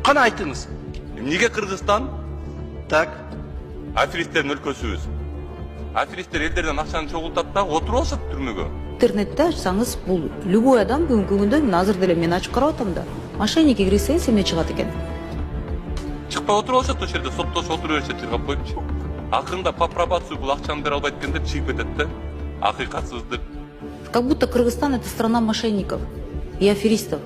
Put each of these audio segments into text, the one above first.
Qana aytыңыз. Неге Кыргызстан Так. аферисттердин өлкөсүбүз? Аферисттер элдерден акчаны чогултат да отуруп алышат түрмөгө. Интернетте ачсаңыз, бул любой адам бүгүнкү күндө азыр деле мен ачып карап атам да. Мошенникке кирсеңиз эмне чыгат экен? Чыкпай отуруп алышат ошол жерде, соттошуп отура беришет чыргап коюпчу. Акырында по пробацию бул акчаны бере албайт экен деп чыгып кетет да. Акыйкатсыздык. Как будто Кыргызстан это страна мошенников и аферистов.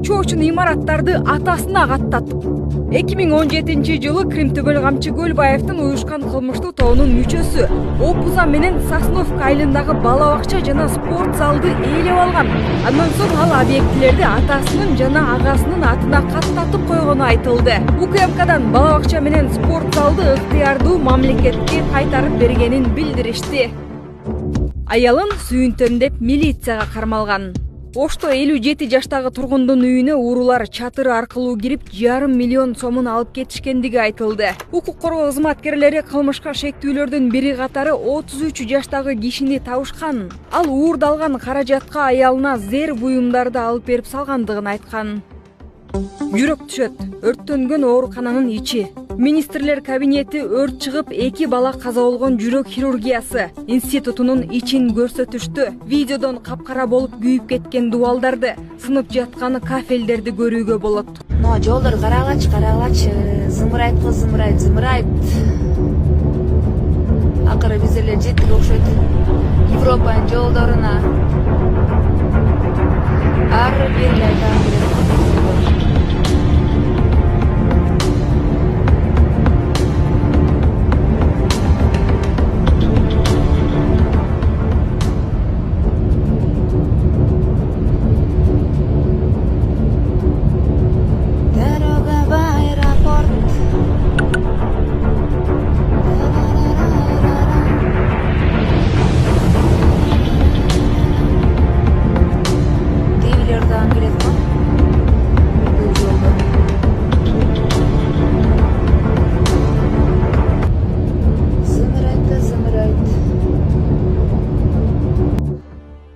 Чоочун имараттарды атасына каттатып 2017-жылы Кримтөбөл Камчы Көлбаевдин уюшкан кылмыштуу тобунун мүчөсү Опуза менен Сосновка айылындагы бала бакча жана спорт залды ээлеп алган. Андан соң ал объектилерди атасынын жана агасынын атына каттатып койгону айтылды. УКМКдан бала бакча менен спорт залды ыктыярдуу мамлекетке кайтарып бергенин билдиришти. Аялын сүйүнтөм деп милицияга кармалган. Ошто 57 жаштагы тургундун үйүнө уруулар чатыр аркылуу кирип, 1,5 миллион сомун алып кетишкендиги айтылды. Укук коргоо кызматкерлери кылмышка шектүүлөрдүн бири катары 33 жаштагы кишини табышкан. Ал уурдалган каражатка аялына зер буюмдарды алып берип салгандыгын айткан. Жүрөк түшөт, өрттөнгөн оорукананын ичи. Министрлер кабинети өрт чыгып 2 бала каза болгон жүрөк хирургиясы институтунун ичин көрсөтүштү. Видеодон капкара болуп күйүп кеткен дубалдарды, сынып жатканы кафелдерди көрүүгө болот. Но жолдор карагылачы, зымырайт кыз, зымырайт. Акыры биз эле жеттик окшойт. Европанын жолдоруна. Ары бери айдап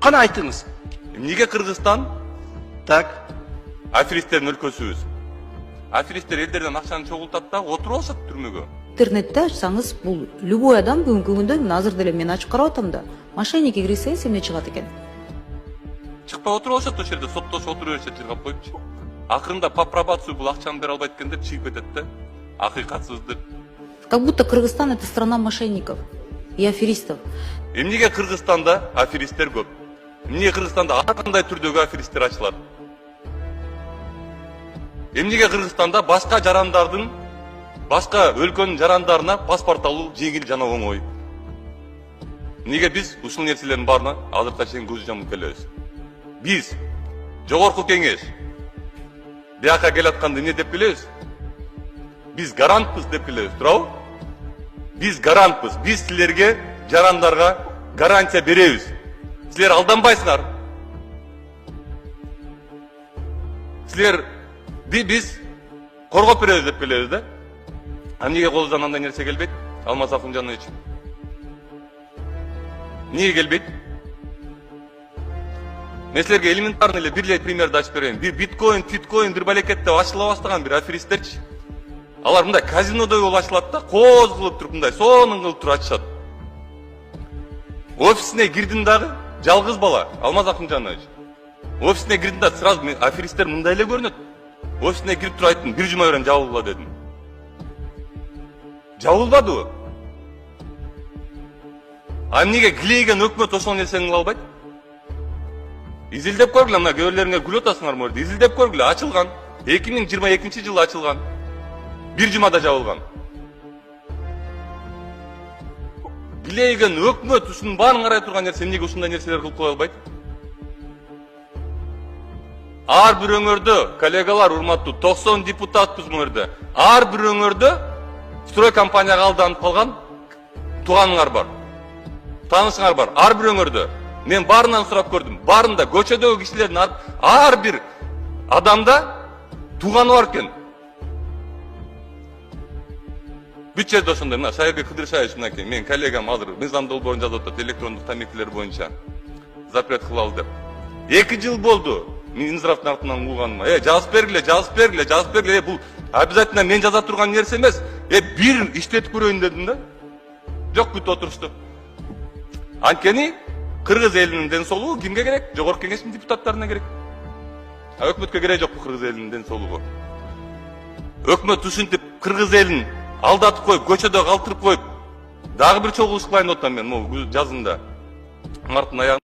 Qana aytыңыз. Неге Кыргызстан Так. аферисттердин өлкөсүбүз? Аферисттер элдерден акчаны чогултат да отуруп алышат түрмөгө. Интернетте ачсаңыз, бул любой адам бүгүнкү күндө азыр деле мен ачып карап атам да. Мошенникке кирсеңиз эмне чыгат экен? Чыкпай отуруп алышат ошол жерде, соттошуп отура беришет чыргап коюпчу. Акырында по пробацию бул акчаны бере албайт экен деп чыгып кетет да. Акыйкатсыздык. Как будто Кыргызстан это страна мошенников и аферистов. Эмнеге Кыргызстанда аферисттер көп? Эмнеге Кыргызстанда ар кандай түрдөгү аферисттер ачылат? Эмнеге Кыргызстанда башка жарандардын, башка өлкөнүн жарандарына паспорт алуу жеңил жана оңой? Эмнеге биз ушул нерселердин баарына азыркыга чейин көз жумуп келебиз? Биз жогорку кеңеш бияка келатканда эмне деп келебиз? Биз гарантпыз деп келебиз, туурабы? Биз гарантпыз. Биз силерге, жарандарга гарантия беребиз. Силер алданбайсыңар. Силер биз коргоп беребиз деп келебиз да. Эмнеге колубуздан андай нерсе келбейт? Алмаз Акунжанович. Эмнеге келбейт? Мен силерге элементарный эле бир примерди ачып берейин. Бир биткоин, бир балекет деп ачыла баштаган бир аферисттерчи. Алар мындай казинодой болуп ачылат да, кооз кылып туруп мындай сонун кылып туруп ачышат. Офисине кирдим дагы, жалгыз бала, Алмаз Акунжанович. Офисине кирдим да, сразу мен аферисттер мындай эле көрүнөт. Офисине кирип туруп айттым, бир жума берем жабылгыла дедим. Жабылбадыбы? А эмнеге килейген өкмөт ошол нерсени кыла албайт? Изилдеп көргүлө, мына көбөлөрүңө күлүп атасыңар мөрдө. Изилдеп көргүлө, ачылган. 2022-жылы ачылган. Бир жумада жабылган. Билейген өкмөт ушунун баарын карай турган нерсе эмнеге ушундай нерселер кылып кое албайт? Ар бир өңөрдө, коллегалар, урматтуу, 90 депутатпыз бул жерде. Ар бир өңөрдө строй компанияга алданып калган тууганыңар бар. Таанышыңар бар. Ар бир өңөрдө. Мен баарынан сурап көрдүм. Баарында көчөдөгү кишилердин ар бир адамда тууганы бар экен. Бүт жерде ошондой, мына Шайырбек Кыдыршаевич мынакей, менин коллегам азыр мыйзам долбоорун жазып атат, электрондук тамектилер боюнча запрет кылалы деп. 2 жыл болду. Минздравдын артынан кууганыма. Жазып бергиле, бул обязательно мен жаза турган нерсе эмес. Бир иштетип көрөйүн дедим да. Жок, бүт отурушту. Анткени кыргыз элинин ден соолугу кимге керек? Жогорку кеңештин депутаттарына керек. Өкмөткө кереги жок кыргыз элинин ден соолугу. Өкмөт ушинтип кыргыз элин алдатып коюп, көчөдө калтырып коюп, дагы бир чогуу кылайын деп атам мен могу жазында. Марттын аягында